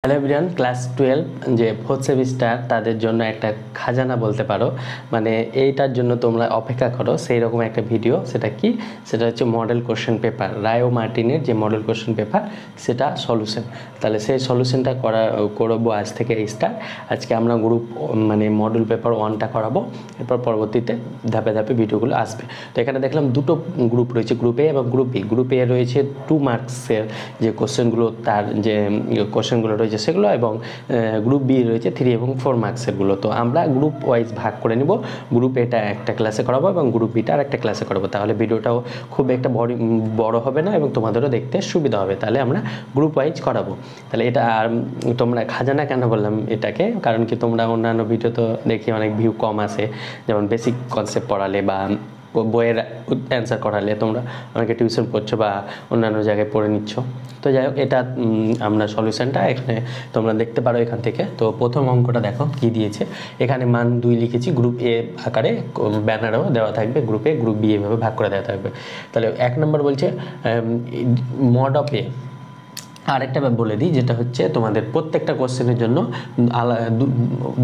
Hello everyone, class 12 যে fourth semester তাদের জন্য একটা খাজানা বলতে পারো। মানে এইটার জন্য তোমরা অপেক্ষা করো সেই রকম একটা ভিডিও। সেটা হচ্ছে মডেল কোশ্চেন পেপার, রায় ও মার্টিনের যে মডেল কোশ্চেন পেপার সেটা সলিউশন। তাহলে সেই সলিউশনটা করবো আজ থেকে স্টার্ট। আজকে আমরা মানে মডেল পেপার 1টা করাবো, এরপর পরবর্তীতে ধাপে ধাপে ভিডিওগুলো আসবে। তো এখানে দেখলাম দুটো গ্রুপ রয়েছে, গ্রুপ এ এবং গ্রুপ বি। গ্রুপ এ রয়েছে 2 মার্কসের যে কোশ্চেনগুলো, তার যে কোশ্চেনগুলো রয়েছে সেগুলো, এবং গ্রুপ বি রয়েছে 3 এবং 4 মার্কসেরগুলো। তো আমরা গ্রুপ ওয়াইজ ভাগ করে নিব। গ্রুপ এটা একটা ক্লাসে করাবো এবং গ্রুপ বিটা আর একটা ক্লাসে করাবো। তাহলে ভিডিওটাও খুব একটা বড় হবে না এবং তোমাদেরও দেখতে সুবিধা হবে। তাহলে আমরা গ্রুপ ওয়াইজ করাবো। তাহলে এটা আর তোমরা খাজানা কেন বললাম এটাকে, কারণ কি তোমরা অন্যান্য ভিডিও তো দেখি অনেক ভিউ কম আসে, যেমন বেসিক কনসেপ্ট পড়ালে বা বইয়ের অ্যান্সার করালে তোমরা অনেকে টিউশন করছো বা অন্যান্য জায়গায় পড়ে নিচ্ছ। তো যাই হোক, এটা আমরা সলিউশনটা এখানে তোমরা দেখতে পারো এখান থেকে। তো প্রথম অঙ্কটা দেখো কি দিয়েছে। এখানে মান 2 লিখেছি, গ্রুপ এ আকারে ব্যানারও দেওয়া থাকবে, গ্রুপে গ্রুপ বি এভাবে ভাগ করে দেওয়া থাকবে। তাহলে 1 নম্বর বলছে মড অফ এ। আরেকটা বলে দিই, যেটা হচ্ছে তোমাদের প্রত্যেকটা কোশ্চেনের জন্য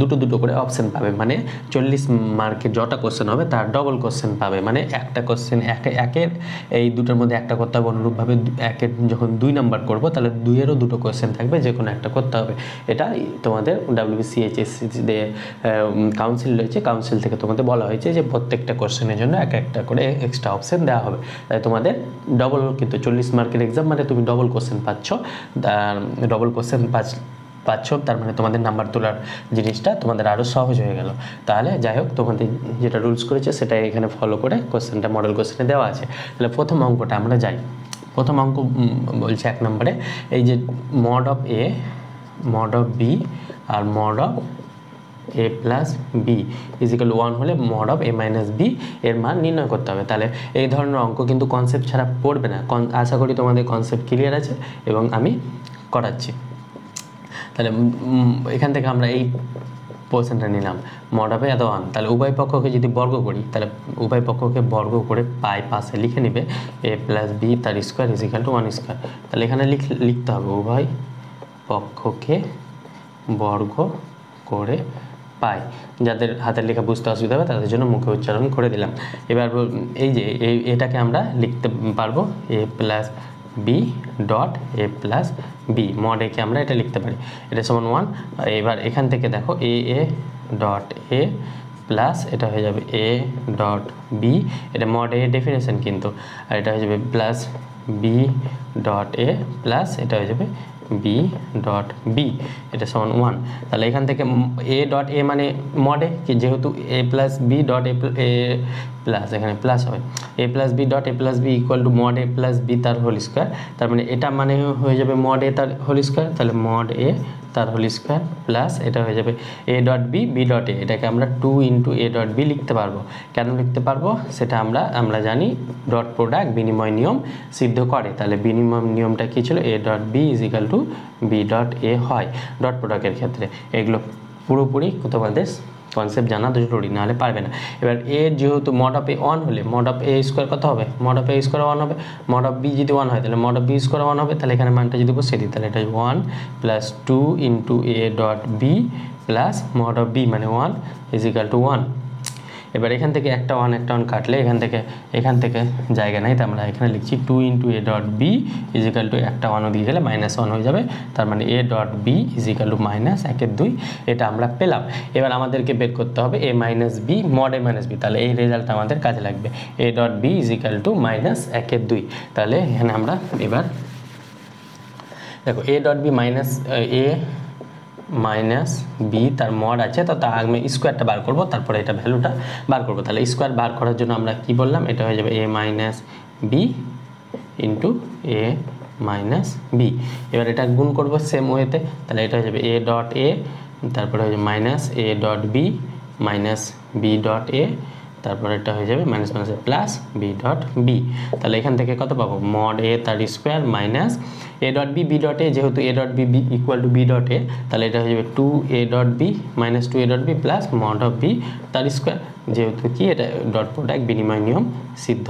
দুটো করে অপশান পাবে। মানে 40 মার্কের যটা কোশ্চেন হবে তার ডবল কোশ্চেন পাবে। মানে একটা কোশ্চেন একের এই দুটোর মধ্যে একটা করতে হবে। অনুরূপভাবে একের যখন 2 নাম্বার করবো তাহলে 2-এরও দুটো কোশ্চেন থাকবে, যে কোনো একটা করতে হবে। এটা তোমাদের WBCHSC যে কাউন্সিল রয়েছে, কাউন্সিল থেকে তোমাদের বলা হয়েছে যে প্রত্যেকটা কোশ্চেনের জন্য একটা করে এক্সট্রা অপশান দেওয়া হবে। তাই তোমাদের ডবল, কিন্তু 40 মার্কের এক্সাম মানে তুমি ডবল কোশ্চেন পাচ্ছ। ডবল কোশ্চেন পাচ্ছ, তার মানে তোমাদের নাম্বার তোলার জিনিসটা তোমাদের আরও সহজ হয়ে গেল। তাহলে যাই হোক, তোমাদের যেটা রুলস করেছে সেটা এখানে ফলো করে কোশ্চেনটা মডেল কোশ্চেনে দেওয়া আছে। তাহলে প্রথম অঙ্কটা আমরা যাই। প্রথম অঙ্ক বলছে 1 নম্বরে এই যে mod of A, mod of B আর mod of a plus B equal 1 হলে mod of a minus B এর মান নির্ণয় করতে হবে। তাহলে এই ধরনের অঙ্ক কিন্তু কনসেপ্ট ছাড়া পড়বে না। আশা করি তোমাদের কনসেপ্ট ক্লিয়ার আছে এবং আমি করাচ্ছি। তাহলে এখান থেকে আমরা এই পোর্শনটা নিলাম, মড অফ এ এত 1। তাহলে উভয় পক্ষকে যদি বর্গ করি, তাহলে উভয় পক্ষকে বর্গ করে পাশে লিখে নিবে a প্লাস বি তার স্কোয়ার ইজিক্যাল টু 1 স্কোয়ার। তাহলে এখানে লিখতে হবে উভয় পক্ষকে বর্গ করে পাই। যাদের হাতের লেখা বুঝতে অসুবিধা হবে তাদের জন্য মুখে উচ্চারণ করে দিলাম। এবার এই যে এটাকে আমরা লিখতে পারবো a plus B dot A plus B, mod একে আমরা এটা লিখতে পারি, এটা সমান 1। এবার এখান থেকে দেখো এ ডট এ প্লাস এটা হয়ে যাবে এ ডট বি, এটা মড এ ডেফিনেশন কিন্তু, আর এটা হয়ে যাবে plus B dot A plus এটা হয়ে যাবে বি ডট বি, এটা সমান 1। তাহলে এখান থেকে এ ডট এ মানে মডে, যেহেতু A plus B dot A plus, এখানে প্লাস হবে A plus B dot A plus B equal to mod A plus B তার হোল স্কোয়ার। তার মানে এটা মানে হয়ে যাবে মড এ তার হোল স্কোয়ার। তাহলে মড এ তার হোল স্কোয়ার প্লাস এটা হয়ে যাবে A dot B B dot A. এটাকে আমরা 2 ইন্টু এ ডট বি লিখতে পারবো। কেন লিখতে পারবো সেটা আমরা জানি, ডট প্রোডাক্ট বিনিময় নিয়ম সিদ্ধ করে। তাহলে বিনিময় নিয়মটা কী ছিল, A dot B equal to B dot A হয় ডট প্রোডাক্টের ক্ষেত্রে। এগুলো পুরোপুরি তোমাদের কনসেপ্ট জানা জরুরি, নাহলে পারবে না। এবার এ যেহেতু মড অফ এ 1 হলে মড অফ এ স্কোয়ার কত হবে, মড অফ এ স্কোয়ার 1 হবে। মড অফ বি যদি 1 হয় তাহলে মড অফ বি স্কোয়ার 1 হবে। তাহলে এখানে মানটা যদি বসিয়ে দিই তাহলে এটা 1 plus 2 into A dot B plus mod of B মানে 1 ইজিক্যাল টু 1। এবার এখান থেকে একটা 1 কাটলে এখান থেকে জায়গা নাই, তো আমরা এখানে লিখছি 2 into A dot B equal to একটা 1 দিয়ে গেলে -1 হয়ে যাবে। তার মানে A dot B equal to -1/2, এটা আমরা পেলাম। এবার আমাদেরকে বের করতে হবে A minus B, mod A minus B. তাহলে এই রেজাল্ট আমাদের কাজে লাগবে, A dot B equal to -1/2। তাহলে এখানে আমরা এবার দেখো A dot B A minus B তার মড আছে, তো তার আগে স্কোয়ারটা বার করবো, তারপরে এটা ভ্যালুটা বার করবো। তাহলে স্কোয়ার বার করার জন্য আমরা কি বললাম, এটা হয়ে যাবে এ মাইনাস বি ইন্টু এ মাইনাস বি। এবার এটা গুণ করবো সেম ওয়েতে। তাহলে এটা হয়ে যাবে এ ডট এ, তারপরে হয়ে যাবে minus A dot B minus B dot A, তারপরে এটা হয়ে যাবে মাইনাস মাইনাসে প্লাস বি ডট বি। তাহলে এখান থেকে কত পাবো, মড এ তার square minus A dot B B dot A, যেহেতু A dot B equal to B dot A, তাহলে এটা হয়ে যাবে 2 A dot B minus 2 A dot B plus mod of B তার স্কোয়ার, যেহেতু কি এটা ডট প্রোডাক্ট বিনিময় নিয়ম সিদ্ধ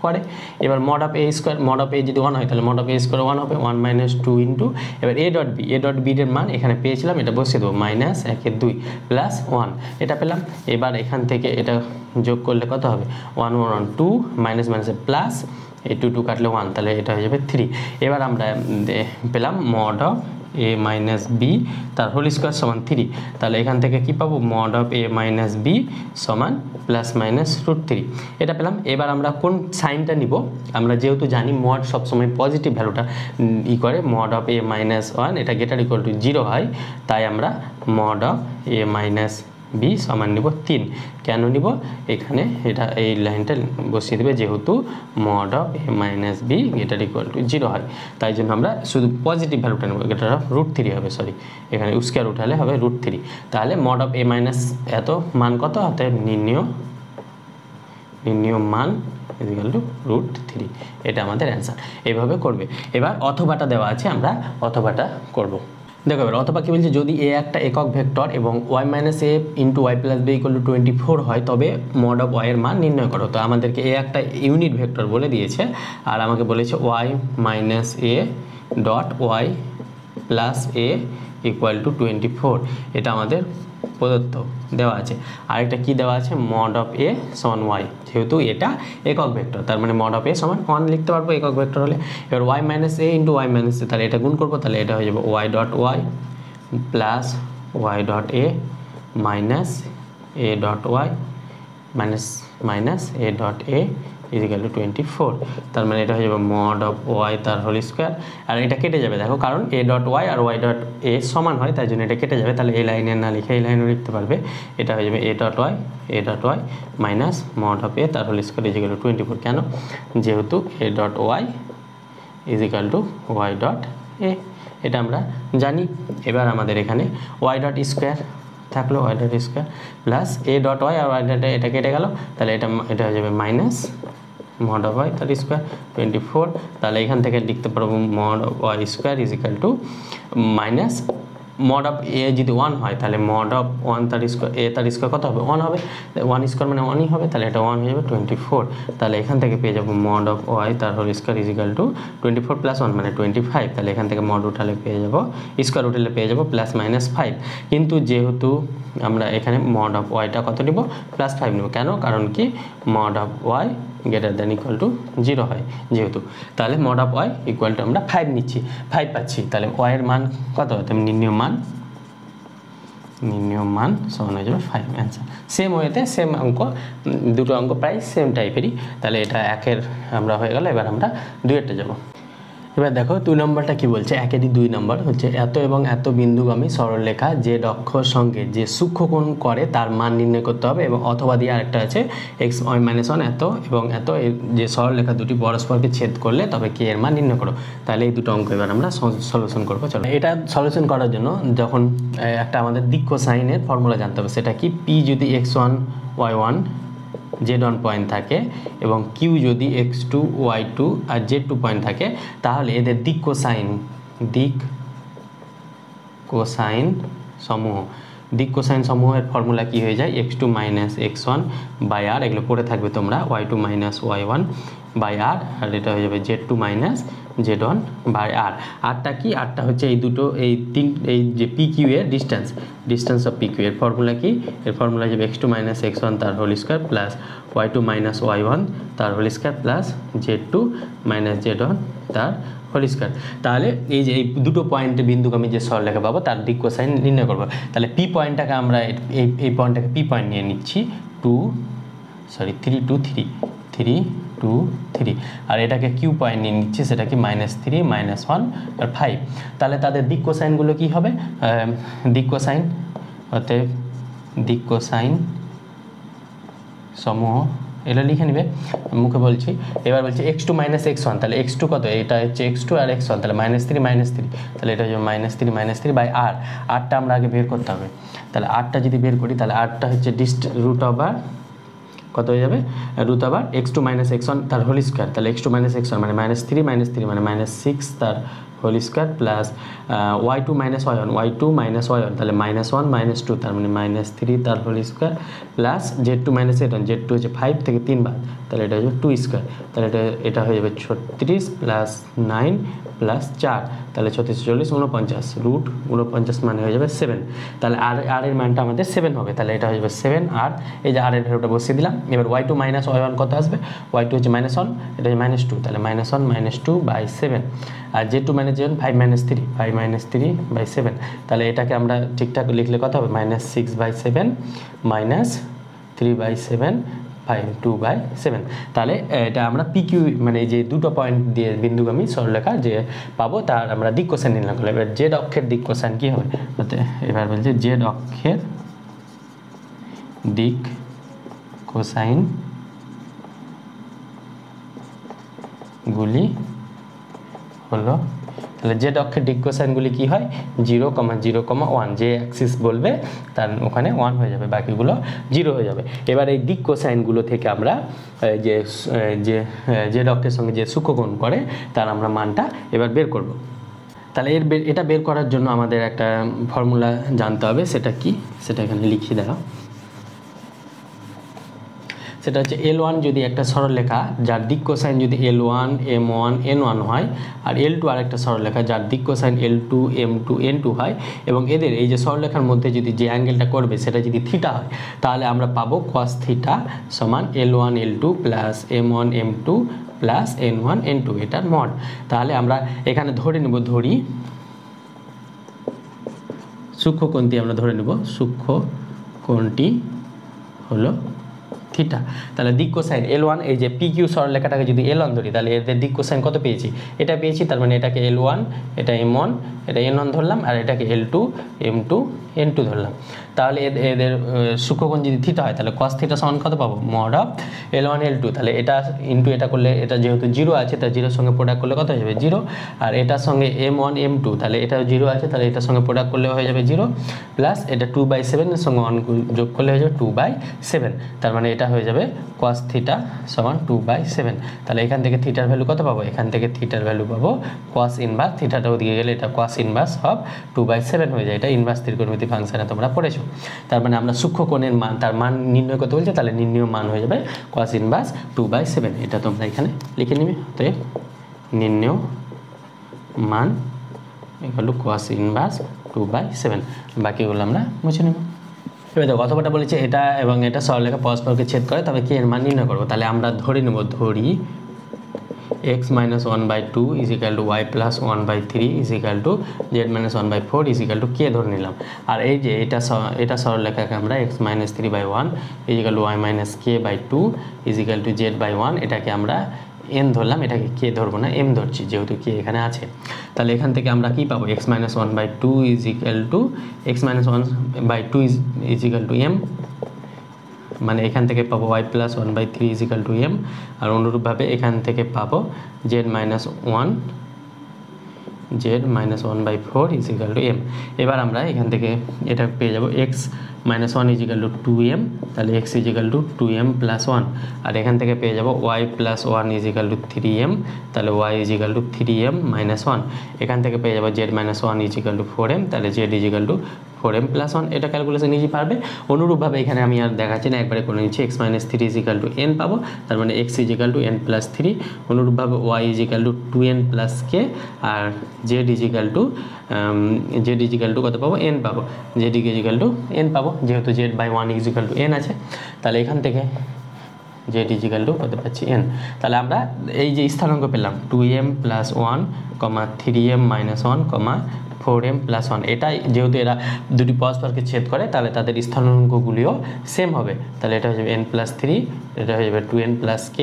করে। এবার mod of A square, mod of A যদি 1 হয় তাহলে মড অফ এ স্কোয়ার 1 হবে, 1 মাইনাস 2 ইন্টু এবার এ ডট বি এর মান এখানে পেয়েছিলাম, এটা বসিয়ে দেবো মাইনাস 1 2 প্লাস 1, এটা পেলাম। এবার এখান থেকে এটা যোগ করলে কত হবে 1 1 1 2 মাইনাস মাইনাসে প্লাস, এই 2 2 কাটলে 1, তাহলে এটা হয়ে যাবে 3। এবার আমরা পেলাম mod of A minus B তার হোল স্কোয়ার সমান 3, তাহলে এখান থেকে কি পাবো mod of A minus B সমান প্লাস মাইনাস √3, এটা পেলাম। এবার আমরা কোন সাইনটা নিব, আমরা যেহেতু জানি মড সবসময় পজিটিভ ভ্যালুটা করে, মড অফ এ মাইনাস 1 এটা গ্রেটার ইকুয়াল টু 0 হয়, তাই আমরা mod of A minus B সমান নিব 3। কেন নিব, এখানে এটা এই লাইনটা বসিয়ে দেবে, যেহেতু mod of A minus B greater equal to 0 হয়, তাই জন্য আমরা শুধু পজিটিভ ভ্যালুটা নেব, গ্রেটার অফ √3 হবে, সরি এখানে স্কোয়ার উঠালে হবে √3। তাহলে মড অফ এ মাইনাস এত মান কত, অতএব নির্ণয় মান ইকুয়াল টু √3, এটা আমাদের অ্যান্সার। এইভাবে করবে। এবার অথবাটা দেওয়া আছে, আমরা অথবাটা করব। দেখো এবার অথবা কি বলছে, যদি এ একটা একক ভেক্টর এবং y minus A into Y plus B equal to 24 হয়, তবে মড অফ ওয়াই এর মান নির্ণয় করো। তো আমাদেরকে এ একটা ইউনিট ভেক্টর বলে দিয়েছে, আর আমাকে বলেছে y minus A dot Y plus A equal to 24, এটা আমাদের প্রদত্ত দেওয়া আছে। আরেকটা কি দেওয়া আছে, মড অফ এ সমান ওয়াই, যেহেতু এটা একক ভেক্টর তার মানে মড অফ এ সমান 1 লিখতে পারবো একক ভেক্টর হলে। এবার y minus A into y minus a, তাহলে এটা গুণ করবো, তাহলে এটা হয়ে যাবে y dot Y plus y dot a minus A dot Y minus A dot a equal to 24, তার মানে এটা হয়ে যাবে মড অফ ওয়াই তার হোল স্কোয়ার। আর এটা কেটে যাবে, দেখো কারণ এ ডট ওয়াই আর ওয়াই ডট এ সমান হয়, তাই জন্য এটা কেটে যাবে, তাহলে এই লাইনে না লিখে এই লাইনে লিখতে পারবে, এটা হয়ে যাবে A dot Y minus mod of A তার হোল স্কোয়ার ইজিক্যাল টু 24। কেন, যেহেতু A dot Y equal to Y dot A, এটা আমরা জানি। এবার আমাদের এখানে ওয়াই ডট স্কোয়ার থাকলো, Y dot square plus A dot Y আর ওয়াই ডট এটা কেটে গেল, তাহলে এটা হয়ে যাবে মাইনাস মড অফ ওয়াই তার স্কোয়ার 24, তাহলে এখান থেকে লিখতে পারবো mod of Y square equal to minus mod of A যদি 1 হয় তাহলে মড অফ 1 তার স্কোয়ার এ তার স্কোয়ার কত হবে 1 হবে, 1 স্কোয়ার মানে 1ই হবে, তাহলে এটা 1 হয়ে যাবে 24, তাহলে এখান থেকে পেয়ে যাবো মড অফ ওয়াই তার whole square equal to 24 plus 1 মানে 25, তাহলে এখান থেকে মড উঠালে পেয়ে যাবো স্কোয়ার উঠালে পেয়ে যাবো প্লাস মাইনাস 5, কিন্তু যেহেতু আমরা এখানে মড অফ ওয়াইটা কত নিব +5 নেব, কেন, কারণ কি mod of y greater than equal to 0 হয় যেহেতু, তাহলে mod of y equal to আমরা 5 নিচ্ছি, 5 পাচ্ছি, তাহলে ওয়াই এর মান কত, নির্ণয় মান সমান হয়ে যাবে 5, অ্যান্সার। সেম ওয়েতে সেম অঙ্ক, দুটো অঙ্ক প্রায় সেম টাইপেরই, তাহলে এটা 1-এর আমরা হয়ে গেল। এবার আমরা 2-এরটা যাব। এবার দেখো 2 নম্বরটা কি বলছে, 1-এরই 2 নম্বর হচ্ছে এত এবং এত বিন্দুগামী সরলরেখা যে অক্ষর সঙ্গে যে সূক্ষ্মকোণ করে তার মান নির্ণয় করতে হবে, এবং অথবা দিয়ে আরেকটা আছে x y-1 এত এবং এত, যে সরলরেখা দুটি পরস্পরকে ছেদ করলে তবে কে এর মান নির্ণয় করো। তাহলে এই দুটো অঙ্ক এবার আমরা সলিউশন করবো। চলো, এটা সলিউশন করার জন্য যখন একটা আমাদের দিক কোসাইনের ফর্মুলা জানতে হবে, সেটা কি, p যদি x1 y1 z1 পয়েন্ট থাকে এবং q যদি x2 y2 আর z2 পয়েন্ট থাকে, তাহলে এদের দিক কোসাইন সমূহের ফর্মুলা কি হয়ে যায়, x2 মাইনাস x1 বাই আর, এগুলো পড়ে থাকবে তোমরা, y2 মাইনাস y1 বাই আর, আর এটা হয়ে যাবে z2 মাইনাস z1 বাই আর। আরটা কি, আরটা হচ্ছে এই দুটো এই যে pq এর ডিস্টেন্স অফ pq এর ফর্মুলা কি, এর ফর্মুলা যাবে x2 মাইনাস x1 তার whole square plus y2 minus y1 তার whole square plus z2 minus z1 তার হোল স্কোয়ার। তাহলে এই যে এই দুটো পয়েন্টে বিন্দুগামী যে সরলরেখা পাবো তার দিক কোসাইন নির্ণয় করবো। তাহলে পি পয়েন্টটাকে আমরা এই পয়েন্টটাকে পি পয়েন্ট নিয়ে নিচ্ছি, 3 2 3 2 3, আর এটাকে কিউ পয়েন্ট নিয়ে নিচ্ছি, সেটা কি -3 -1 আর 5। তাহলে তাদের দিক কোসাইনগুলো কি হবে, দিক কোসাইন অতএব দিক কোসাইন সমূহ এটা লিখে নেবে, মুখে বলছি। এবার বলছি x2 মাইনাস x1, তাহলে x2 কত, এটা হচ্ছে x2 আর x1, তাহলে -3 তাহলে এটা হচ্ছে -3 বাই আর। আরটা আমরা আগে বের করতে হবে, তাহলে আরটা যদি বের করি তাহলে আরটা হচ্ছে রুট ওভার কত হয়ে যাবে, root over x2 minus x1 তার হোল স্কোয়ার, তাহলে x2 মাইনাস x1 মানে -3 মানে -6 তার whole square plus y2 minus y1 তাহলে -1 -2 তার মানে -3 তার whole square plus z2 minus z2 হচ্ছে 5 থেকে 3 বার তাহলে এটা হচ্ছে 2 স্কোয়ার তাহলে এটা হয়ে যাবে 36 প্লাস 9 প্লাস 4 তাহলে 36 40 49 রুট 49 মানে হয়ে যাবে 7 তাহলে আর এর মানটা আমাদের 7 হবে তাহলে এটা হয়ে যাবে 7 আর এই যে আর এর ভ্যালুটা বসিয়ে দিলাম এবার y2 মাইনাস y1 কত আসবে y2 হচ্ছে -1 এটা হচ্ছে -2 তাহলে -1 -2 by 7 R z2 minus z1 5 - 3 by 7 তাহলে এটাকে আমরা ঠিকঠাক লিখলে কত হবে -6/7 -3/7 2/7 তাহলে এটা আমরা PQ মানে যে দুটো পয়েন্ট দিয়ে বিন্দুগামী সরলরেখা যে পাবো তার আমরা দিক কোসাইন নির্ণয় করলাম এবার z অক্ষের দিক কোসাইন কি হবে এবার বলছে z অক্ষের দিক কোসাইন গুলি হলো তাহলে z অক্ষের দিক কোসাইনগুলি কি হয় 0, 0, 1 যে অ্যাক্সিস বলবে তার ওখানে 1 হয়ে যাবে বাকিগুলো 0 হয়ে যাবে এবার এই দিক কোসাইনগুলো থেকে আমরা যে z অক্ষের সঙ্গে যে সূক্ষ্মকোণ করে তার আমরা মানটা এবার বের করব তাহলে এটা বের করার জন্য আমাদের একটা ফর্মুলা জানতে হবে সেটা কি সেটা এখানে লিখিয়ে দাও সেটা হচ্ছে L1 যদি একটা সরলরেখা যার দিক কোসাইন যদি L1 M1 N1 হয় আর L2 আরেকটা সরলরেখা যার দিক কোসাইন L2 M2 N2 হয় এবং এদের এই যে সরলরেখার মধ্যে যদি যে অ্যাঙ্গেলটা করবে সেটা যদি থিটা হয় তাহলে আমরা পাবো cos থিটা সমান L1 L2 plus M1 M2 plus N1 N2 এটার মড তাহলে আমরা এখানে ধরে নেব সূক্ষ্মকোণটি আমরা ধরে নেব সূক্ষ্মকোণটি হলো থিটা তাহলে দিক কোসাইন L1 এই যে PQ সরলরেখাটাকে যদি L1 ধরি তাহলে এদের দিক কোসাইন কত পেয়েছি এটা পেয়েছি তার মানে এটাকে L1 এটা M1 এটা N1 ধরলাম আর এটাকে L2 M2 N2 ধরলাম তাহলে এদের সূক্ষ্মকোণ যদি থিটা হয় তাহলে cos থিটা সমান কত পাবো মড অফ L1 L2 তাহলে এটা ইনটু এটা করলে এটা যেহেতু 0 আছে তার 0 এর সঙ্গে প্রোডাক্ট করলে কত হয়ে যাবে 0 আর এটার সঙ্গে M1 M2 তাহলে এটা 0 আছে তাহলে এটার সঙ্গে প্রোডাক্ট করলে হয়ে যাবে 0 প্লাস এটা 2/7 এর সঙ্গে 1 যোগ করলে হয়ে যাবে 2/7 তার মানে এটা হয়ে যাবে cos থিটা সমান 2/7 তাহলে এখান থেকে থিটার ভ্যালু কত পাবো এখান থেকে থিটার ভ্যালু পাবো cos ইনভার্স থিটাটা ওদিকে গেলে এটা cos ইনভার্স অফ 2/7 হয়ে যায় এটা ইনভার্স ত্রিকোণমিতি ফাংশনে তোমরা পড়েছো তার মানে আমরা সূক্ষ্মকোণের মান তার মান নির্ণয় করতে বলছি তাহলে নির্ণয় মান হয়ে যাবে cos ইনভার্স 2/7 এটা তোমরা এখানে লিখে নিবে তো নির্ণয় মান হলো cos ইনভার্স 2/7 বাকিগুলো আমরা মুছে নেব এবার দেখো অথবাটা বলেছে এটা এবং এটা সরলরেখা পরস্পরকে ছেদ করে তবে কি এর মান নির্ণয় করব তাহলে আমরা ধরে নেব x minus 1/2 is equal to y plus 1/3 is equal to z minus 1/4 is equal to k ধরে নিলাম আর এই যে এটা সরলরেখাকে আমরা x minus 3/1 is equal to y minus k/2 is equal to z/1 এটাকে আমরা n ধরলাম এটাকে k ধরবো না m ধরছি যেহেতু k এখানে আছে তাহলে এখান থেকে আমরা কি পাবো x minus 1/2 is equal to x minus 1/2 is equal to m মানে এখান থেকে পাবো y plus 1/3 is equal to m আর অনুরূপভাবে এখান থেকে পাবো z minus 1/4 is equal to m এবার আমরা এখান থেকে এটা পেয়ে যাব x minus 1 is equal to 2m তাহলে x is equal to 2m plus 1 আর এখান থেকে পেয়ে যাব y plus 1 is equal to 3m তাহলে y is equal to 3m minus 1 এখান থেকে পেয়ে যাব z minus 1 is equal to 4m তাহলে z is equal to 4m plus 1 এটা ক্যালকুলেশন নিজেই পারবে অনুরূপভাবে এখানে আমি আর দেখাচ্ছি না একবারে করে নিচ্ছি x minus 3 is equal to n পাবো তার মানে x is equal to n plus 3 অনুরূপভাবে y is equal to 2n plus k R z is equal to কত পাবো n পাবো z is equal to n পাবো যেহেতু z/1 is equal to n আছে তাহলে এখান থেকে z is equal to কত পাচ্ছি n তাহলে আমরা এই যে স্থানাঙ্ক পেলাম 2m plus 1, 3m minus 1, 4m plus 1 এটা যেহেতু এরা দুটি পরস্পরকে ছেদ করে তাহলে তাদের স্থানাঙ্কগুলিও সেম হবে তাহলে এটা হয়ে যাবে n plus 3 এটা হয়ে যাবে 2n plus k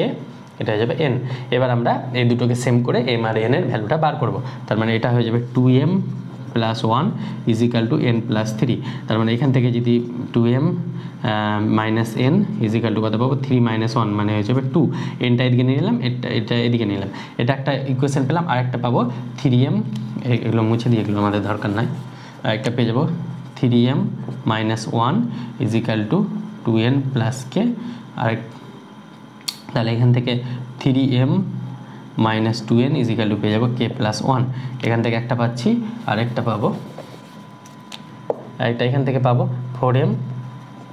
এটা হয়ে যাবে n এবার আমরা এই দুটোকে সেম করে m আর n এর ভ্যালুটা বার করব তার মানে এটা হয়ে যাবে 2m plus 1 is equal to n plus 3 তার মানে এখান থেকে যদি 2m minus n is equal to কত পাবো 3 minus 1 মানে হয়ে যাবে 2 nটা এদিকে নিয়ে নিলাম এটা এদিকে নিলাম এটা একটা ইকুয়েশন পেলাম আর একটা পাবো 3m এগুলো মুছে দিয়ে এগুলো আমাদের দরকার নাই আর একটা পেয়ে যাবো 3m minus 1 is equal to 2n plus k আর তাহলে এখান থেকে 3m minus 2n is equal two পেয়ে যাবো কে প্লাস 1। এখান থেকে একটা পাচ্ছি, আর একটা পাবো, একটা এখান থেকে পাবো 4m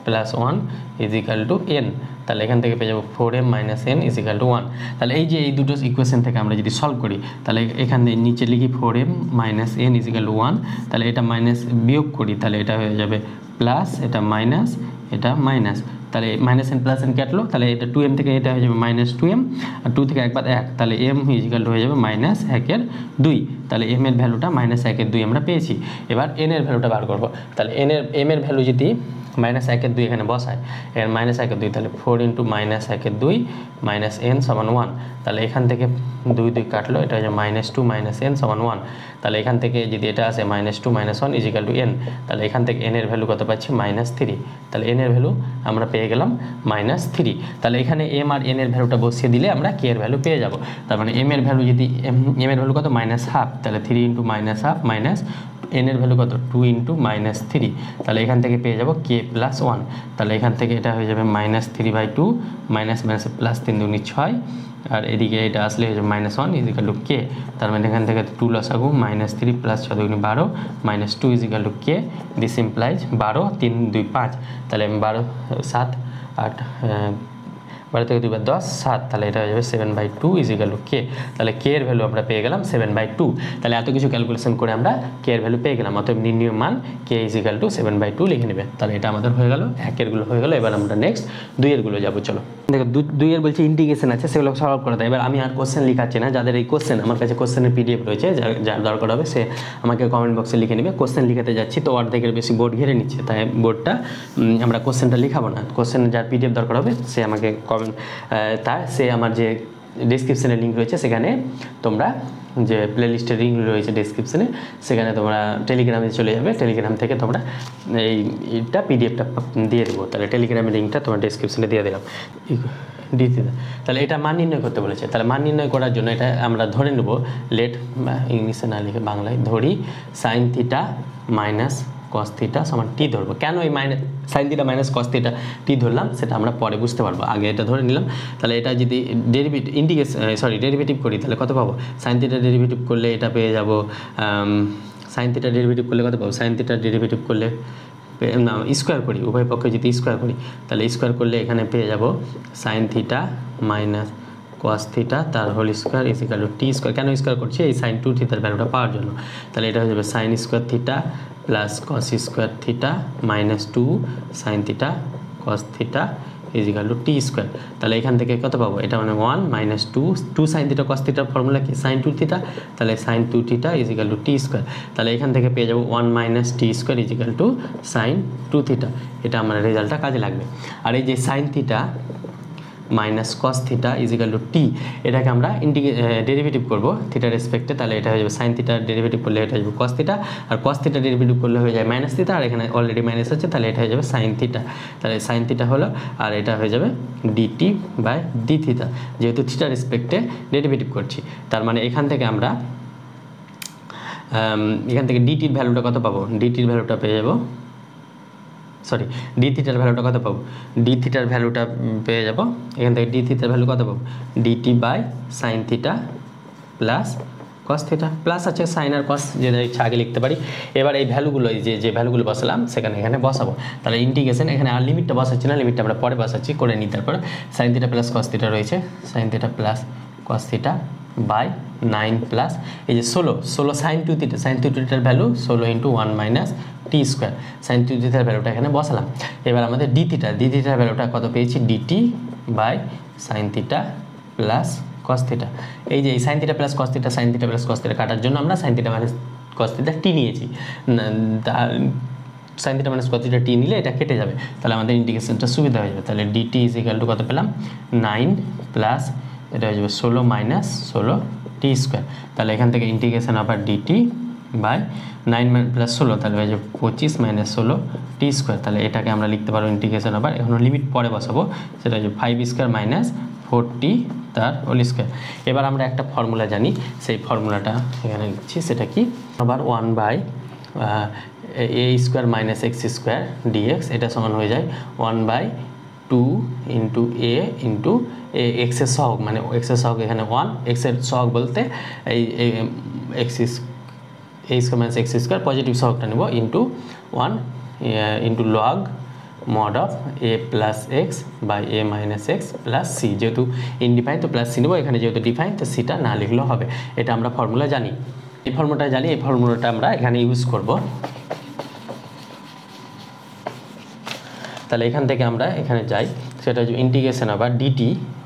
plus 1 equal to n। তাহলে এখান থেকে পেয়ে যাবো 4m minus n is equal to 1। তাহলে এই যে এই দুটো ইকুয়েশন থেকে আমরা যদি সলভ করি, তাহলে এখান থেকে নিচে লিখি 4m minus n is equal to 1, তাহলে এটা মাইনাস বিয়োগ করি, তাহলে এটা হয়ে যাবে প্লাস, এটা মাইনাস, এটা মাইনাস, তাহলে মাইনাস n প্লাস n কাটলো, তাহলে এটা 2m থেকে এটা হয়ে যাবে মাইনাস 2m, আর 2 থেকে একবার 1, তাহলে m ইজিক্যাল টু হয়ে যাবে মাইনাস 1/2। তাহলে m এর ভ্যালুটা মাইনাস 1/2 আমরা পেয়েছি। এবার n এর ভ্যালুটা বার করবো। তাহলে m এর ভ্যালু যদি মাইনাস 1/2 এখানে বসায়, এর মাইনাস 1/2, তাহলে 4 ইন্টু মাইনাস 1/2 মাইনাস n সমান 1। তাহলে এখান থেকে 2 কাটলো, এটা হচ্ছে মাইনাস 2 মাইনাস n সমান 1। তাহলে এখান থেকে যদি এটা আসে minus 2 minus 1 equal to n, তাহলে এখান থেকে n এর ভ্যালু কত পাচ্ছি মাইনাস 3। তাহলে n এর ভ্যালু আমরা পেয়ে গেলাম মাইনাস 3। তাহলে এখানে m আর n এর ভ্যালুটা বসিয়ে দিলে আমরা k এর ভ্যালু পেয়ে যাব। তার মানে m এর ভ্যালু যদি m এর ভ্যালু কত মাইনাস হাফ, তাহলে 3 into minus half minus n এর ভ্যালু কত 2 ইন্টু মাইনাস 3, তাহলে এখান থেকে পেয়ে যাব k প্লাস 1। তাহলে এখান থেকে এটা হয়ে যাবে মাইনাস 3/2 মাইনাস মাইনাস প্লাস 3 দুগুণে 6, আর এদিকে এটা আসলে হয়ে যাবে মাইনাস 1 ইজিক্যাল টু কে। তার মানে এখান থেকে 2 লসাগু মাইনাস 3 প্লাস 6 দুগুণে 12 মাইনাস 2 ইজিক্যাল টু কে। দিস ইমপ্লাইজ 12 3 2 5, তাহলে 12 7 8 12 থেকে 2 বার 10 7, তাহলে এটা হয়ে যাবে 7/2 ইজিক্যাল টু কে। তাহলে কে এর ভ্যালু আমরা পেয়ে গেলাম 7/2। তাহলে এত কিছু ক্যালকুলেশন করে আমরা কে এর ভ্যালু পেয়ে গেলাম। অতএব নির্ণয় মান কে ইজিক্যাল টু 7/2 লিখে নেবে। তাহলে এটা আমাদের হয়ে গেল, 1 এর গুলো হয়ে গেল। এবার আমরা নেক্সট 2 এর গুলো যাবো। চলো দেখো 2 এর বলছে ইন্টিগ্রেশন আছে, সেগুলো সলভ করতে হবে। এবার আমি আর কোশ্চেন লিখাচ্ছি না, যাদের এই কোশ্চেন আমার কাছে কোশ্চেনের পিডিএফ রয়েছে, যার দরকার হবে সে আমাকে কমেন্ট বক্সে লিখে নেবে। কোশ্চেন লিখাতে যাচ্ছি তো অর্ধেকের বেশি বোর্ড ঘিরে নিচ্ছে, তাই বোর্ডটা আমরা কোশ্চেনটা লিখাবো না। কোশ্চেন যার পিডিএফ দরকার হবে সে আমাকে কমেন্ট, সে আমার যে ডেসক্রিপশনে লিঙ্ক রয়েছে সেখানে তোমরা, যে প্লেলিস্টের লিঙ্ক রয়েছে ডেসক্রিপশনে, সেখানে তোমরা টেলিগ্রামে চলে যাবে, টেলিগ্রাম থেকে তোমরা এইটা পিডিএফটা দিয়ে দেবো। তাহলে টেলিগ্রামের লিঙ্কটা তোমার ডেসক্রিপশনে দিয়ে দিলাম। তাহলে এটা মান নির্ণয় করতে বলেছে। তাহলে মান নির্ণয় করার জন্য এটা আমরা ধরে নেব, লেট, ইংলিশে না লিখে বাংলায় ধরি, sine theta minus cos theta সমান টি ধরবো। কেন এই minus sine theta minus cos theta T ধরলাম সেটা আমরা পরে বুঝতে পারবো, আগে এটা ধরে নিলাম। তাহলে এটা যদি ডেরিভেটিভ করি তাহলে কত পাবো, সাইন থিটা ডেরিভেটিভ করলে এটা পেয়ে যাব, সাইন থিটা ডেরিভেটিভ করলে কত পাবো, সাইন থিটা ডেরিভেটিভ করলে না স্কোয়ার করি, উভয় পক্ষে যদি স্কোয়ার করি তাহলে স্কোয়ার করলে এখানে পেয়ে যাব sign theta minus cos theta তার whole square equal to T square. কেন স্কোয়ার করছি, এই সাইন 2 থিটার ভ্যালুটা পাওয়ার জন্য। তাহলে এটা হয়ে যাবে sine square theta plus cos square theta minus 2 sine theta cos theta equal to T square. তাহলে এখান থেকে কত পাবো, এটা মানে 1 মাইনাস 2 সাইন থিটা কস থিটার ফর্মুলা কি সাইন 2 থিটা, তাহলে sine 2 theta equal to T square. তাহলে এখান থেকে পেয়ে যাবো 1 minus T square equal to sine 2 theta. এটা আমার রেজাল্টটা কাজে লাগবে। আর এই যে sine theta minus cos theta equal to T, এটাকে আমরা ডেরিভেটিভ করবো থিটার রেসপেক্টে। তাহলে এটা হয়ে যাবে সাইন থিটার ডেরিভেটিভ করলে এটা হয়ে যাবে কস থিটা, আর কস থিটা ডেরিভেটিভ করলে হয়ে যায় মাইনাস থিটা, আর এখানে অলরেডি মাইনাস আছে, তাহলে এটা হয়ে যাবে সাইন থিটা। তাহলে সাইন থিটা হলো, আর এটা হয়ে যাবে ডিটি বাই ডি থিটা, যেহেতু থিটার রেসপেক্টে ডেরিভেটিভ করছি। তার মানে এখান থেকে আমরা ডিটির ভ্যালুটা কত পাবো, ডিটির ভ্যালুটা পেয়ে যাবো, সরি ডি থিটার ভ্যালুটা কত পাবো, ডি থিটার ভ্যালুটা পেয়ে যাবো এখান থেকে ডি থিটার ভ্যালু কত পাবো, dt by sine theta plus cos theta, plus আছে সাইন আর কস যেটা ইচ্ছা আগে লিখতে পারি। এবার এই ভ্যালুগুলো যে ভ্যালুগুলো বসালাম সেখানে এখানে বসাবো। তাহলে ইন্টিগ্রেশন এখানে আর লিমিটটা বসাচ্ছি না, লিমিটটা আমরা পরে বসাচ্ছি, করে নিই। তারপর sine theta plus cos theta রয়েছে, sine theta plus cos theta by 9 plus এই যে 16 সাইন 2 থিটা, সাইন 2 থিটার value 16 into 1 minus T square, sine 2 থিটার ভ্যালুটা এখানে বসালাম। এবার আমাদের ডি থিটার ভ্যালুটা কত পেয়েছি, DT by sine theta plus cos theta. এই যে sine theta plus cos theta, sine theta plus cos theta কাটার জন্য আমরা sine theta minus cos theta T নিয়েছি, sine theta minus cos theta T নিলে এটা কেটে যাবে, তাহলে আমাদের ইন্টিগ্রেশনটা সুবিধা হয়ে যাবে। তাহলে ডিটি ইজ ইকুয়াল টু কত পেলাম, 9 প্লাস এটা হয়ে যাবে 16 মাইনাস 16 টি স্কোয়ার। তাহলে এখান থেকে ইন্টিগ্রেশন আবার ডিটি বাই 9 প্লাস 16, তাহলে হয়ে যাবে 25 মাইনাস 16 টি স্কোয়ার। তাহলে এটাকে আমরা লিখতে পারবো ইন্টিগ্রেশন আবার, এখন লিমিট পরে বসাবো, সেটা হচ্ছে 5 স্কোয়ার মাইনাস 4t তার হোল স্কোয়ার। এবার আমরা একটা ফর্মুলা জানি, সেই ফর্মুলাটা এখানে লিখছি, সেটা কি, আবার 1 by a square minus x square dx, এটা সমান হয়ে যায় 1 বাই 2 ইন্টু এ ইন্টু এক্সের সহগ, মানে এক্সের সহগ এখানে 1, এক্সের সহগ বলতে এই X A square minus x square positive সহগটা নেব into 1 into log mod of A plus X by A minus x plus C, যেহেতু ইনডিফাইন তো প্লাস সি নেব, এখানে যেহেতু ডিফাইন তো সিটা না লিখলেও হবে। এটা আমরা ফর্মুলা জানি, এই ফর্মুলাটা জানি, এই ফর্মুলাটা আমরা এখানে ইউজ করব। তাহলে এখান থেকে আমরা এখানে যাই, সেটা হচ্ছে ইন্টিগ্রেশন আবার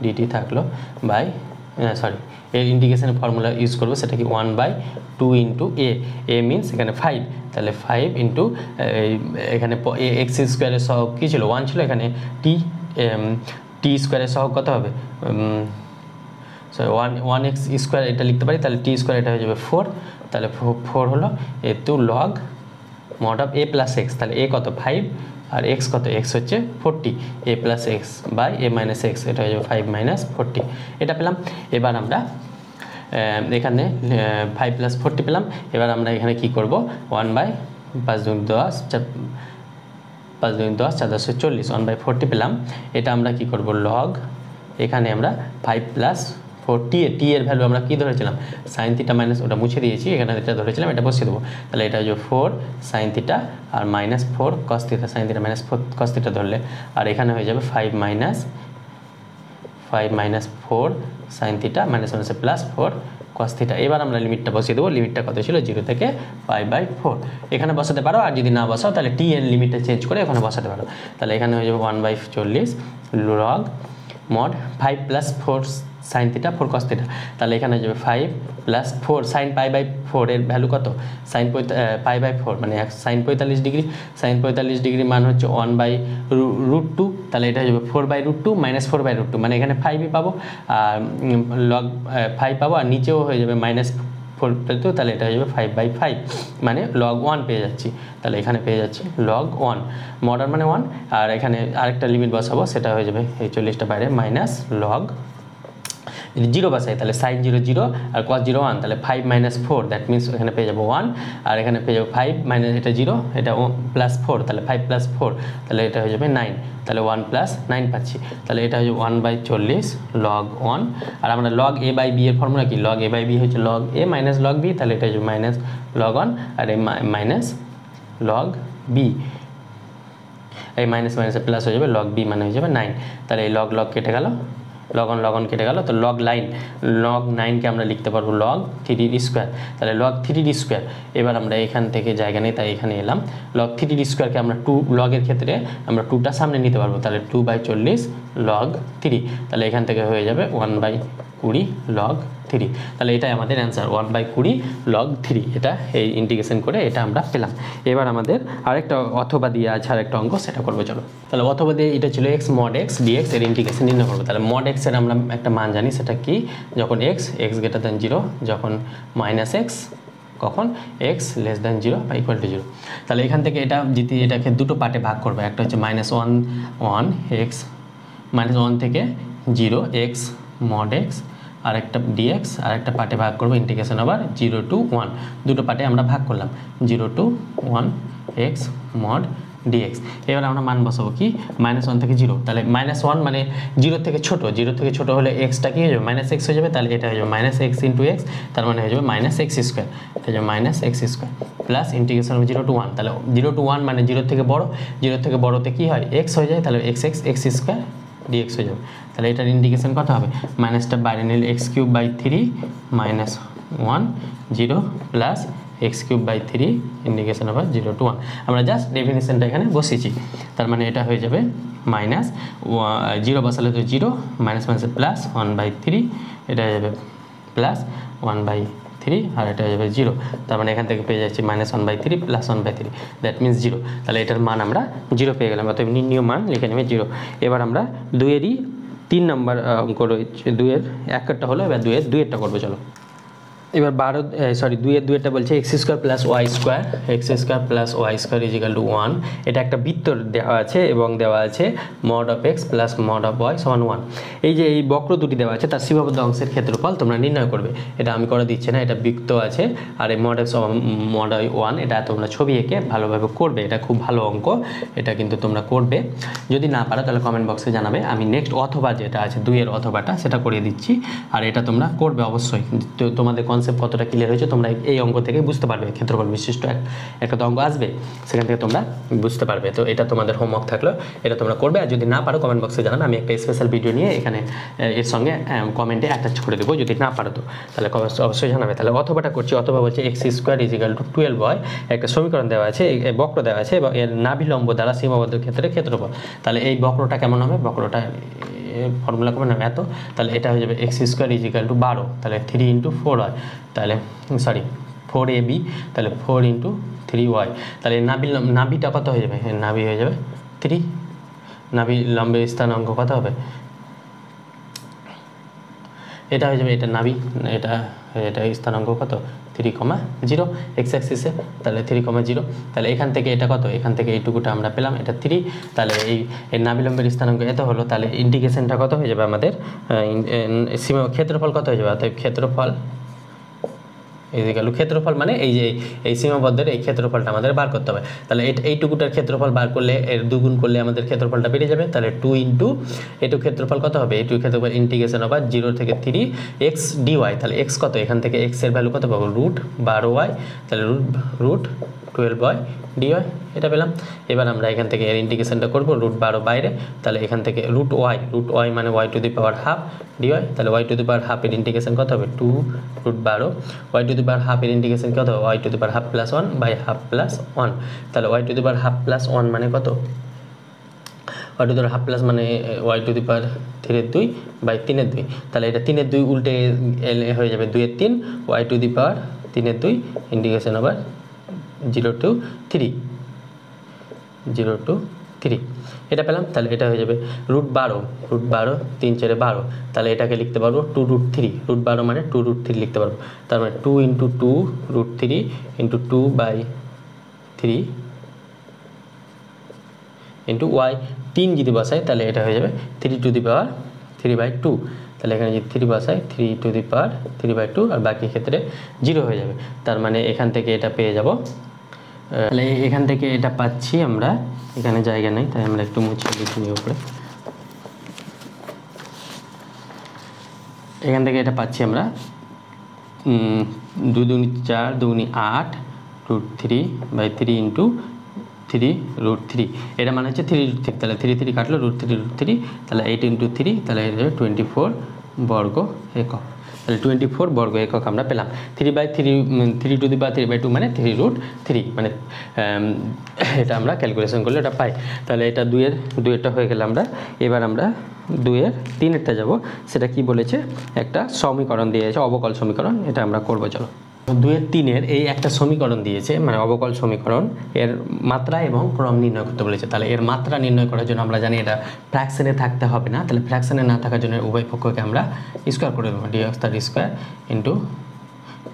ডিটি থাকলো বাই সরি এর ইন্টিগ্রেশনের ফর্মুলা ইউজ করবো, সেটা কি 1/2 ইন্টু এ মিনস এখানে 5, তাহলে 5 ইন্টু এখানে এক্স স্কোয়ারের সহগ কী ছিল 1 ছিল, এখানে টি স্কোয়ারের সহগ কত হবে সরি 1x স্কোয়ার এটা লিখতে পারি, তাহলে টি স্কোয়ার এটা হয়ে যাবে 4, তাহলে 4 হলো এ2 log mod of A plus X, তাহলে এ কত 5 আর এক্স কত এক্স হচ্ছে 40, A plus X by A minus X, এটা হয়ে যাবে 5 মাইনাস 40, এটা পেলাম। এবার আমরা এখানে 5 প্লাস 40 পেলাম। এবার আমরা এখানে কি করব 1/5 × 10 5 × 10 4 10 40, 1/40 পেলাম। এটা আমরা কি করব লগ, এখানে আমরা 5 প্লাস 4 টি এর ভ্যালু আমরা কি ধরেছিলাম সাইন থিটা মাইনাস, ওটা মুছে দিয়েছি, এখানে এটা ধরেছিলাম, এটা বসিয়ে দেবো, তাহলে এটা হচ্ছে 4 সাইন থিটা আর minus 4 cos theta, sine theta minus 4 cos theta ধরলে, আর এখানে হয়ে যাবে 5 minus 4 sine theta minus minus plus 4 cos theta. এবার আমরা লিমিটটা বসিয়ে দেবো, লিমিটটা কত ছিল 0 থেকে π/4, এখানে বসাতে পারো, আর যদি না বসাও তাহলে টি এর লিমিটটা চেঞ্জ করে এখানে বসাতে পারো। তাহলে এখানে হয়ে যাবে 1/40 log mod 5 plus 4 sine theta 4 cos theta, তাহলে এখানে হয়ে যাবে 5 প্লাস 4 সাইন π/4 এর ভ্যালু কত সাইন π/4 মানে সাইন 45 ডিগ্রি, সাইন 45 ডিগ্রি মান হচ্ছে 1/√2, তাহলে এটা হয়ে যাবে 4/√2 মাইনাস 4/√2, মানে এখানে 5ই পাবো আর লগ 5 পাবো, আর নিচেও হয়ে যাবে মাইনাস 4 পেতো, তাহলে এটা হয়ে যাবে 5/5 মানে লগ 1 পেয়ে যাচ্ছি, তাহলে এখানে পেয়ে যাচ্ছি লগ 1 মডার মানে 1, আর এখানে আরেকটা লিমিট বসাবো, সেটা হয়ে যাবে এই 40টা বাইরে মাইনাস লগ, যদি 0 বসাই তাহলে সাইন 0 0 আর কস 0 1, তাহলে 5 মাইনাস 4 দ্যাট মিনস এখানে পেয়ে যাবো 1, আর এখানে পেয়ে যাবো 5 মাইনাস এটা 0 এটা প্লাস 4, তাহলে 5 প্লাস 4 তাহলে এটা হয়ে যাবে 9, তাহলে 1 প্লাস 9 পাচ্ছি, তাহলে এটা হচ্ছে 1/40 লগ 1, আর আমরা লগ a বাই b এর ফর্মুলা কি লগ a বাই b হচ্ছে log a minus log b, তাহলে এটা হচ্ছে মাইনাস লগ 1 আর এই মাইনাস লগ b, এই মাইনাস মাইনাসে প্লাস হয়ে যাবে লগ b মানে হয়ে যাবে 9, তাহলে এই লগ লগ কেটে গেল, লগ অন কেটে গেল, তো লগ 9কে আমরা লিখতে পারবো লগ 3d স্কোয়ার, তাহলে লগ 3d স্কোয়ার। এবার আমরা এখান থেকে জায়গা নেই তাই এখানে এলাম, লগ 3d স্কোয়ারকে আমরা 2 লগের ক্ষেত্রে আমরা 2টা সামনে নিতে পারবো, তাহলে 2/40 লগ 3, তাহলে এখান থেকে হয়ে যাবে 1/20 লগ 3, তাহলে এটাই আমাদের অ্যান্সার 1/20 লগ 3, এটা এই ইন্টিগ্রেশন করে এটা আমরা পেলাম। এবার আমাদের আরেকটা অথবা দিয়ে আছে আরেকটা অঙ্ক, সেটা করবো চলো। তাহলে অথবা দিয়ে এটা ছিল x mod x dx এর ইন্টিগ্রেশন নির্ণয় করবো। তাহলে mod x এর আমরা একটা মান জানি, সেটা কি যখন x greater than 0, যখন মাইনাস x, কখন x less than 0 বা ইকুয়াল টু 0। তাহলে এখান থেকে এটা যদি এটাকে দুটো পার্টে ভাগ করবো, একটা হচ্ছে -1 x -1 থেকে 0 x mod x, আর একটা dx, আর একটা পার্টে ভাগ করবো ইন্টিগ্রেশন আবার 0 to 1, দুটো পার্টে আমরা ভাগ করলাম 0 to 1 x mod dx। এবার আমরা মান বসাবো কি -1 থেকে 0, তাহলে -1 মানে 0 থেকে ছোট, 0 থেকে ছোট হলে xটা কি হয়ে যাবে -x হয়ে যাবে, তাহলে এটা হয়ে যাবে -x × x, তার মানে হয়ে যাবে -x², এটা হয়ে যাবে -x² প্লাস ইন্টিগ্রেশন 0 to 1, তাহলে 0 to 1 মানে 0 থেকে বড়, 0 থেকে বড়তে কি হয় x হয়ে যায়, তাহলে x² dx হয়ে যাবে, তাহলে এটার ইন্টিগ্রেশন কত হবে মাইনাসটা বাইরে নিলে x³/3 -1 0 প্লাস x³/3 ইন্টিগ্রেশন আবার 0 to 1, আমরা জাস্ট ডেফিনিশনটা এখানে বসিয়েছি, তার মানে এটা হয়ে যাবে মাইনাস 0 বসালে তো 0 মাইনাস মাইনাসে প্লাস 1/3, এটা হয়ে যাবে প্লাস 1/3 আর এটা হয়ে যাবে 0, তার মানে এখান থেকে পেয়ে যাচ্ছি -1/3 প্লাস 1/3 দ্যাট মিনস 0, তাহলে এটার মান আমরা 0 পেয়ে গেলাম, অতএব নির্ণীয় মান লিখে নেবে 0। এবার আমরা 2-এরই 3 নম্বর অঙ্ক রয়েছে, 2-এর 1টা হলো, এবার 2-এরটা করবো চলো। এবার 2 এর 2 বলছে x square plus y square equal to 1। এটা একটা বৃত্ত দেওয়া আছে এবং দেওয়া আছে mod of x plus mod of y সমান 1। এই যে এই বক্র দুটি দেওয়া আছে তার সীমাবদ্ধ অংশের ক্ষেত্রফল তোমরা নির্ণয় করবে। এটা আমি করে দিচ্ছি না, এটা বৃত্ত আছে আর এই মড এক্স মড ওয়াই 1 এটা তোমরা ছবি এঁকে ভালোভাবে করবে। এটা খুব ভালো অঙ্ক, এটা কিন্তু তোমরা করবে। যদি না পারো তাহলে কমেন্ট বক্সে জানাবে, আমি নেক্সট অথবা যেটা আছে 2 এর অথবাটা সেটা করিয়ে দিচ্ছি। আর এটা তোমরা করবে অবশ্যই। তো তোমাদের কনসেপ্ট কতটা ক্লিয়ার হয়েছে তোমরা এই অঙ্ক থেকে বুঝতে পারবে। ক্ষেত্রফল বিশিষ্ট একটা অঙ্ক আসবে, সেখান থেকে তোমরা বুঝতে পারবে। তো এটা তোমাদের হোমওয়ার্ক থাকলো, এটা তোমরা করবে। আর যদি না পারো কমেন্ট বক্সে জানাবে, আমি একটা স্পেশাল ভিডিও নিয়ে এখানে এর সঙ্গে কমেন্টে অ্যাটাচ করে দেবো। যদি না পারো তো তাহলে অবশ্যই জানাবে। তাহলে অথবাটা করছি। অথবা বলছে x square equal two 12y, একটা সমীকরণ দেওয়া আছে, বক্র দেওয়া আছে এবং এর নাভিলম্ব দ্বারা সীমাবদ্ধ ক্ষেত্রে ক্ষেত্রফল। তাহলে এই বক্রটা কেমন হবে, বক্রটা ফর্মুলা কেমন হবে এত, তাহলে এটা হয়ে যাবে এক্স স্কোয়ার ইজিক্যাল টু 12, তাহলে 3 × 4 হয়, তাহলে 4ab, তাহলে 4 × 3y। তাহলে নাভিটা কত হয়ে যাবে, নাভি হয়ে যাবে 3, নাভি লম্বের স্থানাঙ্ক কত হবে, এটা হয়ে যাবে, এটা নাভি, এটা স্থানাঙ্ক কত 3,0 এক্স অ্যাক্সিসে, তাহলে 3,0। তাহলে এখান থেকে এটা কত, এখান থেকে এইটুকুটা আমরা পেলাম, এটা 3। তাহলে এই নাভিলম্বের স্থানাঙ্ক এত হলো। তাহলে ইন্টিগ্রেশনটা কত হয়ে যাবে আমাদের, ক্ষেত্রফল কত হয়ে যাবে, অর্থাৎ ক্ষেত্রফল ক্ষেত্রফল মানে এই যে এই সীমাবদ্ধের এই ক্ষেত্রফলটা আমাদের বার করতে হবে। তাহলে এইটুকুটার ক্ষেত্রফল বার করলে এর দুগুণ করলে আমাদের ক্ষেত্রফলটা বেড়ে যাবে। তাহলে 2 × এইটু ক্ষেত্রফল কত হবে, এইটু ক্ষেত্রফল ইন্টিগ্রেশন ওভার 0 থেকে 3 এক্স ডিওয়াই। তাহলে এক্স কত, এখান থেকে এক্স এর ভ্যালু কত পাবো, √12y, তাহলে √12y ডিওয়াই, এটা পেলাম। এবার আমরা এখান থেকে এর ইন্টিগ্রেশনটা করবো, √12 বাইরে, তাহলে এখান থেকে √y মানে y⁻½ ডিওয়াই, তাহলে y⁻½ এর ইন্টিগ্রেশন কত হবে, 2√12, y⁻½ এর ইন্টিগ্রেশন কত হবে, y⁻½ + 1/2 + 1, তাহলে y⁻½ + 1 মানে কত, y⁻½ প্লাস মানে y⁻³/3/2, তাহলে এটা 3/2 উল্টে হয়ে যাবে 2/3, y⁻³ ইন্টিগ্রেশন ওভার 0 to 3 এটা পেলাম। তাহলে এটা হয়ে যাবে √12, 3 × 4 = 12, তাহলে এটাকে লিখতে পারবো 2√3, √12 মানে 2√3 লিখতে পারবো। তার মানে 2 × 2 √3 × 2/3 y, 3 যদি বসাই তাহলে এটা হয়ে যাবে 3^3/2, তাহলে এখানে যদি 3 বসাই 3^3/2, আর বাকি ক্ষেত্রে 0 হয়ে যাবে। তার মানে এখান থেকে এটা পেয়ে যাব, তাহলে এখান থেকে এটা পাচ্ছি আমরা, এখানে জায়গা নেই তাই আমরা একটু মুছে লিখে নিই উপরে। এখান থেকে এটা পাচ্ছি আমরা 2 × 4 = 8 √3/3 × 3√3, এটা মানে হচ্ছে 3√3, তাহলে 3 কাটলো √3, তাহলে 8 × 3, তাহলে এটা 24 বর্গ একক। তাহলে 24 বর্গ একক আমরা পেলাম। 3/3 মানে 3√3, মানে এটা আমরা ক্যালকুলেশন করলে এটা পাই। তাহলে এটা 2-এরটা হয়ে গেলে আমরা এবার আমরা 2-এর 3-এরটা যাব। সেটা কি বলেছে, একটা সমীকরণ দিয়েছে, অবকল সমীকরণ, এটা আমরা করব। চলো, 2-এর 3-এর এই একটা সমীকরণ দিয়েছে, মানে অবকল সমীকরণ, এর মাত্রা এবং ক্রম নির্ণয় করতে বলেছে। তাহলে এর মাত্রা নির্ণয় করার জন্য আমরা জানি এটা ফ্র্যাকশনে থাকতে হবে না, তাহলে ফ্র্যাকশনে না থাকার জন্য উভয় পক্ষকে আমরা স্কোয়ার করে দেবো, dx তার স্কোয়ার ইন্টু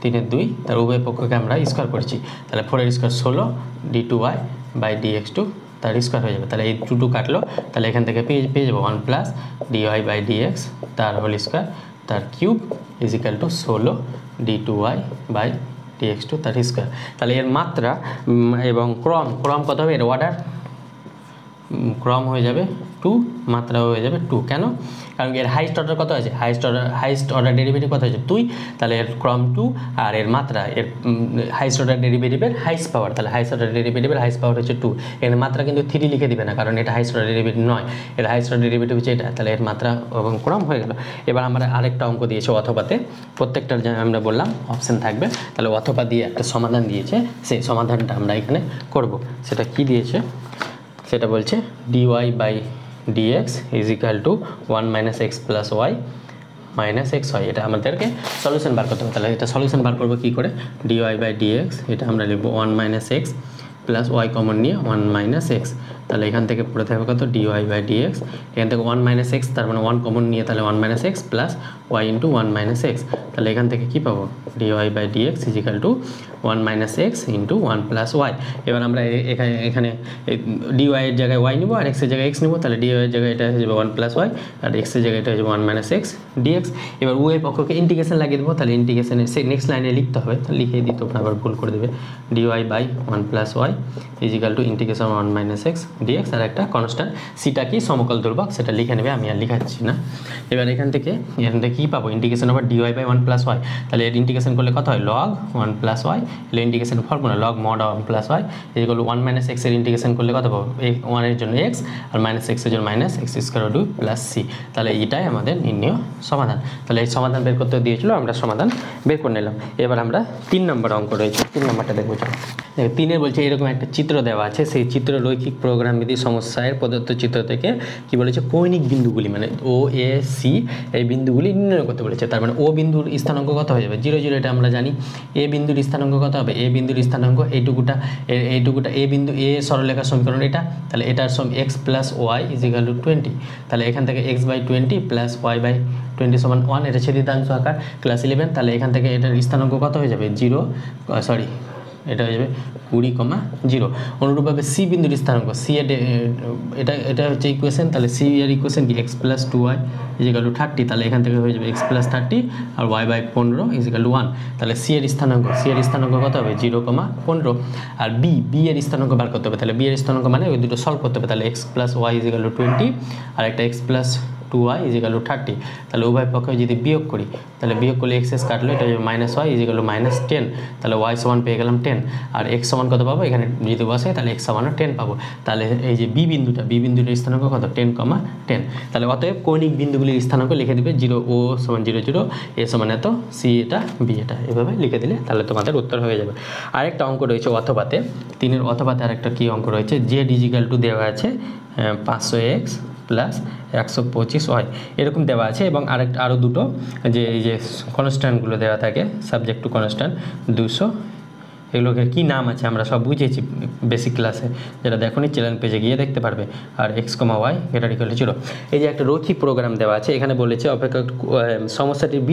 3/2, তার উভয় পক্ষকে আমরা স্কোয়ার করছি, তাহলে 4 এর স্কোয়ার 16 d2y/dx2 তার স্কোয়ার হয়ে যাবে। তাহলে এই 2 কাটলো, তাহলে এখান থেকে পেয়ে যাবো 1 + dy/dx তার হোল স্কোয়ার তার কিউব ইজিক্যাল টু 16 d2y/dx2 তার স্কোয়ার। তাহলে এর মাত্রা এবং ক্রম কত হবে, এর অর্ডার, ক্রম হয়ে যাবে 2, মাত্রাও হয়ে যাবে 2। কেন, কারণ এর হাইস্ট অর্ডার কত আছে, হাইস্ট অর্ডার ডেরিভেটিভ কত হয়েছে 2, তাহলে এর ক্রম 2, আর এর মাত্রা, এর হাইস্ট অর্ডার ডেরিভেটিভের হাইস্ট পাওয়ার, তাহলে হাইস্ট অর্ডার ডেরিভেটিভের হাইস্ট পাওয়ার হচ্ছে 2। এর মাত্রা কিন্তু 3 লিখে দিবে না, কারণ এটা হাইস্ট অর্ডার ডেরিভেটিভ নয়, এর হাইস্ট অর্ডার ডেরিভেটিভ হচ্ছে এটা। তাহলে এর মাত্রা এবং ক্রম হয়ে গেল। এবার আমরা আরেকটা অঙ্ক দিয়েছে অথবাতে, প্রত্যেকটার আমরা বললাম অপশান থাকবে, তাহলে অথবা দিয়ে একটা সমাধান দিয়েছে, সেই সমাধানটা আমরা এখানে করব। সেটা কি দিয়েছে, সেটা বলছে dy/dx = 1 - x + y - x হয়। এটা আমাদেরকে সলিউশন বার করতে হবে। তাহলে এটা সলিউশন বার করবো কী করে, dy/dx এটা আমরা লিখবো 1 - x প্লাস ওয়াই কমন নিয়ে 1 মাইনাস এক্স, তাহলে এখান থেকে পড়ে থাকবে কত ডিওয়াই বাই ডিএক্স, এখান থেকে 1 মাইনাস এক্স তার মানে 1 কমন নিয়ে তাহলে 1 minus x plus y into 1 minus x, তাহলে এখান থেকে কী পাবো dy by dx is equal to 1 minus x into 1 plus y. এবার আমরা এখানে ডিওয়াই এর জায়গায় ওয়াই নেবো আর এক্সের জায়গায় এক্স নেবো, তাহলে ডিওয়াই এর জায়গায় এটা হয়ে যাবে 1 প্লাস ওয়াই আর এক্সের জায়গায় এটা হয়ে যাবে 1 মাইনাস এক্স ডিএক্স। এবার উভয় পক্ষকে ইন্টিগ্রেশন লাগিয়ে দেবো, তাহলে ইন্টিগ্রেশনের নেক্সট লাইনে লিখতে হবে, তাহলে লিখে দিই তোমরা আবার ভুল করে দেবে DY by 1 plus Y is equal to integration 1 minus X DX, আর একটা কনস্ট্যান্ট সিটা কি সমকল ধ্রুবক সেটা লিখে নেবে, আমি আর লিখাচ্ছি না। এবার এখান থেকে কী পাবো integration over dy by 1 plus y, তাহলে এর ইন্টিগ্রেশন করলে কত হয় লগ 1 প্লাস ওয়াই, এর integration formula log mod 1 plus Y is equal to 1 minus x এর ইন্টিগ্রেশন করলে কত পাবো 1 এর জন্য এক্স আর মাইনাস এক্সের জন্য minus x square two plus c, তাহলে এইটাই আমাদের নির্ণয় সমাধান। তাহলে এই সমাধান বের করতে দিয়েছিল, আমরা সমাধান বের করে নিলাম। এবার আমরা 3 নম্বর অঙ্ক রয়েছে, 3 নম্বরটা দেখবো। চলো দেখো 3-এর বলছে এরকম একটা চিত্র দেওয়া আছে, সেই চিত্র রৈখিক প্রোগ্রামবিধি সমস্যার প্রদত্ত চিত্র থেকে কি বলেছে কৌণিক বিন্দুগুলি মানে ও এ সি এই বিন্দুগুলি নির্ণয় করতে বলেছে। তার মানে ও বিন্দুর স্থানাঙ্ক কত হয়ে যাবে 0 0, এটা আমরা জানি। এ বিন্দুর স্থানাঙ্ক কত হবে, এ বিন্দুর স্থানাঙ্ক এইটুকুটা এ বিন্দু এ সরলরেখার সমীকরণ এটা, তাহলে এটার sum x plus Y is equal to 20, তাহলে এখান থেকে x by 20 plus y by 20 সমান 1, এটা ছেদিতাংশ আকার ক্লাস 11, তাহলে এখান থেকে এটার স্থানাঙ্ক কত হয়ে যাবে 0, সরি এটা হয়ে যাবে 20,0। অনুরূপভাবে সি বিন্দুর স্থানাঙ্ক সি এর এটা হচ্ছে ইকুয়েশন, তাহলে সি এর ইকুয়েশন কি x plus 2y is equal to 30, তাহলে এখান থেকে হয়ে যাবে এক্স প্লাস 30 আর y by 15 is equal to 1, তাহলে সি এর স্থানাঙ্ক কত হবে 0,15। আর বি এর স্থানাঙ্ক বার করতে হবে, তাহলে বি এর স্থানাঙ্ক মানে ওই দুটো সলভ করতে হবে, তাহলে x plus Y is equal to 20 আর একটা x plus 2y is equal to 30, তাহলে উভয় পক্ষে যদি বিয়োগ করি তাহলে বিয়োগ করলে এক্স কাটলো এটা হয়ে যাবে minus y is equal to minus 10, তাহলে ওয়াই সমান পেয়ে গেলাম 10 আর এক্স সমান কত পাবো এখানে যদি বসে তাহলে এক্স সমান 10 পাবো। তাহলে এই যে বি বিন্দুটার স্থানাঙ্ক কত 10,10, তাহলে অতএব কৌণিক বিন্দুগুলির স্থানাঙ্ক লিখে দেবে 0 ও সমান 0 0, এ সমান এত, সি এটা, বি এটা, এভাবে লিখে দিলে তাহলে তোমাদের উত্তর হয়ে যাবে। আরেকটা অঙ্ক রয়েছে অথবাতে, 3-এর অথবাতে আরেকটা কী অঙ্ক রয়েছে, জেড ইজ ইকাল টু দেওয়া আছে 500x প্লাস 125y এরকম দেওয়া আছে, এবং আরও দুটো যে এই যে কনস্ট্যান্টগুলো দেওয়া থাকে সাবজেক্ট টু কনস্ট্যান্ট 200, এগুলোকে কী নাম আছে আমরা সব বুঝেছি বেসিক ক্লাসে, যেটা দেখোনি চ্যানেল পেজে গিয়ে দেখতে পারবে। আর এক্স কমা ওয়াই এটা ইকুয়াল টু 0, এই যে একটা রৈখিক প্রোগ্রাম দেওয়া আছে, এখানে বলেছে অপেক্ষক সমস্যাটির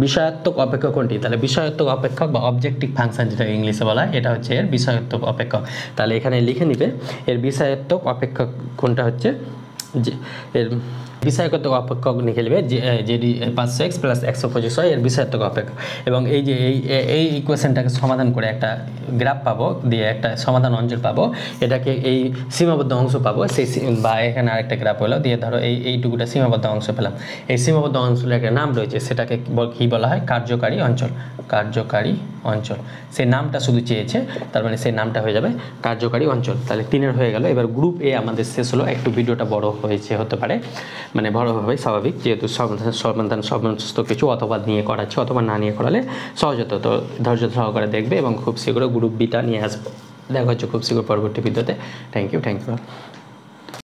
বিষয়াত্মক অপেক্ষক কোনটি, তাহলে বিষয়াত্মক অপেক্ষক বা অবজেক্টিভ ফাংশন যেটা ইংলিশে বলা হয় এটা হচ্ছে এর বিষয়াত্মক অপেক্ষক, তাহলে এখানে লিখে নিবে এর বিষয়াত্মক অপেক্ষক কোনটা হচ্ছে যে এর বিষয়াত্মক অপেক্ষক লিখে নেবে যেটি 500x প্লাস 125y এর বিষয়াত্মক অপেক্ষক, এবং এই যে এই ইকুয়েশনটাকে সমাধান করে একটা গ্রাফ পাবো, দিয়ে একটা সমাধান অঞ্চল পাবো, এটাকে এই সীমাবদ্ধ অংশ পাবো সেই বা এখানে আরেকটা গ্রাফ হলো, দিয়ে ধরো এইটুকুটা সীমাবদ্ধ অংশ পেলাম, এই সীমাবদ্ধ অঞ্চলের একটা নাম রয়েছে সেটাকে কী বলা হয় কার্যকারী অঞ্চল, সেই নামটা শুধু চেয়েছে, তার মানে সেই নামটা হয়ে যাবে কার্যকারী অঞ্চল। তাহলে 3-এর হয়ে গেল। এবার গ্রুপ এ আমাদের শেষ হলো, একটু ভিডিওটা বড় হতে পারে, মানে বড় হবে স্বাভাবিক, যেহেতু সমাধান সমস্ত কিছু অথবা নিয়ে করাচ্ছে, অথবা না নিয়ে করালে সহজ হতো, তো ধৈর্য সহকারে দেখবে এবং খুব শীঘ্র গ্রুপ বিটা নিয়ে আসবে। দেখা হচ্ছে খুব শীঘ্র পরবর্তী ভিডিওতে। Thank you.